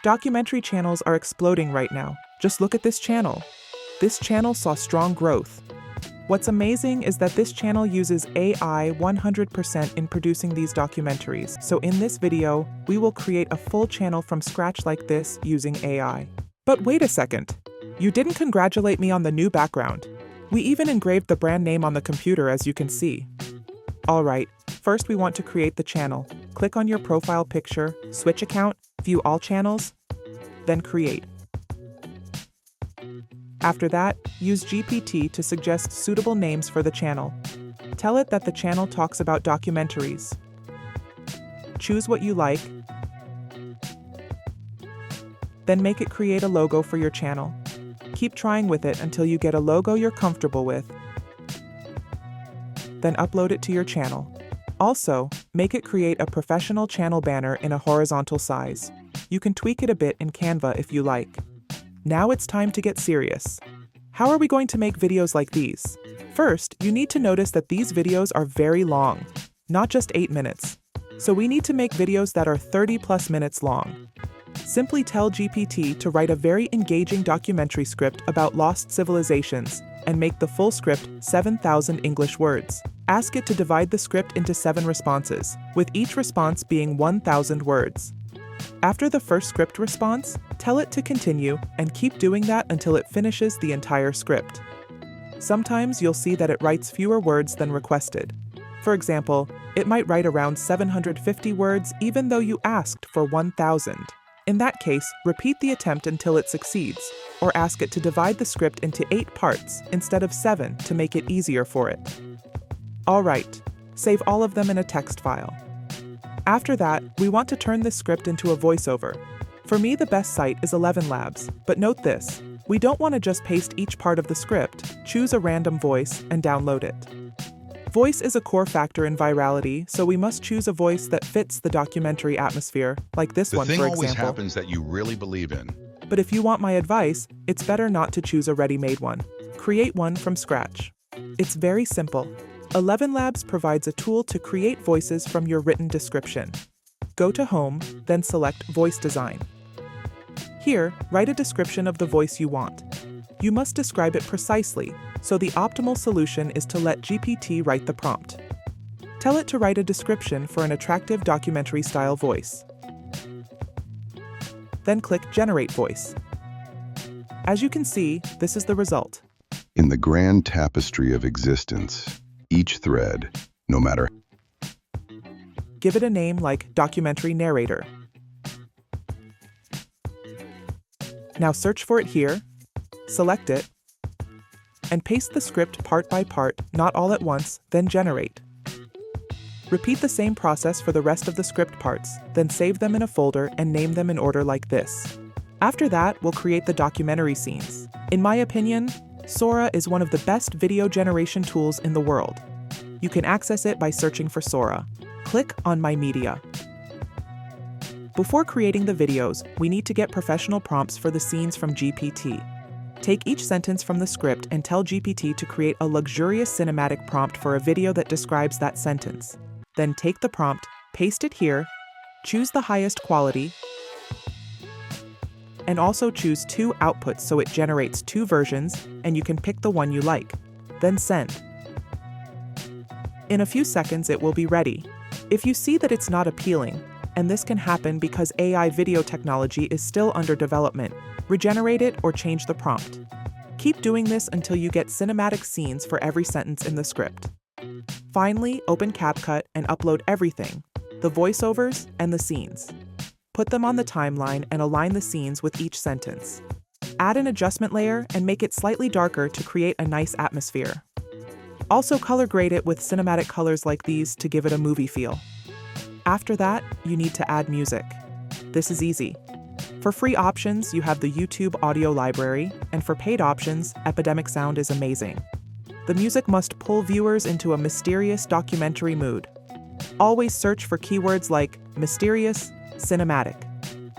Documentary channels are exploding right now. Just look at this channel. This channel saw strong growth. What's amazing is that this channel uses AI 100% in producing these documentaries. So in this video, we will create a full channel from scratch like this using AI. But wait a second. You didn't congratulate me on the new background. We even engraved the brand name on the computer, as you can see. Alright, first we want to create the channel. Click on your profile picture, switch account, view all channels, then create. After that, use GPT to suggest suitable names for the channel. Tell it that the channel talks about documentaries. Choose what you like, then make it create a logo for your channel. Keep trying with it until you get a logo you're comfortable with. Then upload it to your channel. Also, make it create a professional channel banner in a horizontal size. You can tweak it a bit in Canva if you like. Now it's time to get serious. How are we going to make videos like these? First, you need to notice that these videos are very long, not just 8 minutes. So we need to make videos that are 30+ minutes long. Simply tell GPT to write a very engaging documentary script about lost civilizations and make the full script 7,000 English words. Ask it to divide the script into 7 responses, with each response being 1,000 words. After the first script response, tell it to continue and keep doing that until it finishes the entire script. Sometimes you'll see that it writes fewer words than requested. For example, it might write around 750 words even though you asked for 1,000. In that case, repeat the attempt until it succeeds, or ask it to divide the script into 8 parts instead of 7 to make it easier for it. Alright, save all of them in a text file. After that, we want to turn this script into a voiceover. For me, the best site is 11 Labs, but note this, we don't want to just paste each part of the script, choose a random voice, and download it. Voice is a core factor in virality, so we must choose a voice that fits the documentary atmosphere, like this one, for example. The thing always happens that you really believe in. But if you want my advice, it's better not to choose a ready-made one. Create one from scratch. It's very simple. 11 Labs provides a tool to create voices from your written description. Go to Home, then select Voice Design. Here, write a description of the voice you want. You must describe it precisely, so the optimal solution is to let GPT write the prompt. Tell it to write a description for an attractive documentary-style voice. Then click Generate Voice. As you can see, this is the result. In the grand tapestry of existence, each thread, no matter. Give it a name like Documentary Narrator. Now search for it here, select it, and paste the script part by part, not all at once, then generate. Repeat the same process for the rest of the script parts, then save them in a folder and name them in order like this. After that, we'll create the documentary scenes. In my opinion, Sora is one of the best video generation tools in the world. You can access it by searching for Sora. Click on My Media. Before creating the videos, we need to get professional prompts for the scenes from GPT. Take each sentence from the script and tell GPT to create a luxurious cinematic prompt for a video that describes that sentence. Then take the prompt, paste it here, choose the highest quality, and also choose 2 outputs so it generates 2 versions, and you can pick the one you like. Then send. In a few seconds it will be ready. If you see that it's not appealing, and this can happen because AI video technology is still under development, regenerate it or change the prompt. Keep doing this until you get cinematic scenes for every sentence in the script. Finally, open CapCut and upload everything, the voiceovers and the scenes. Put them on the timeline and align the scenes with each sentence. Add an adjustment layer and make it slightly darker to create a nice atmosphere. Also color grade it with cinematic colors like these to give it a movie feel. After that, you need to add music. This is easy. For free options, you have the YouTube audio library, and for paid options, Epidemic Sound is amazing. The music must pull viewers into a mysterious documentary mood. Always search for keywords like mysterious, cinematic.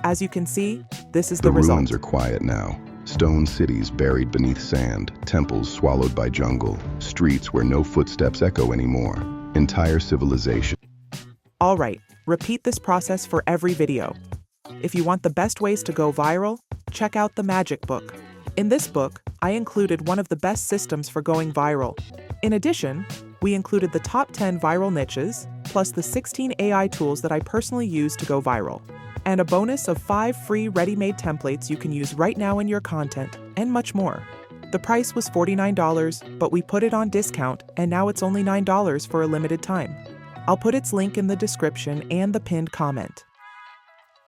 As you can see, this is the result. The ruins are quiet now. Stone cities buried beneath sand, temples swallowed by jungle, streets where no footsteps echo anymore, entire civilization. Alright, repeat this process for every video. If you want the best ways to go viral, check out the Magic Book. In this book, I included one of the best systems for going viral. In addition, we included the top 10 viral niches, plus the 16 AI tools that I personally use to go viral, and a bonus of 5 free ready-made templates you can use right now in your content, and much more. The price was $49, but we put it on discount, and now it's only $9 for a limited time. I'll put its link in the description and the pinned comment.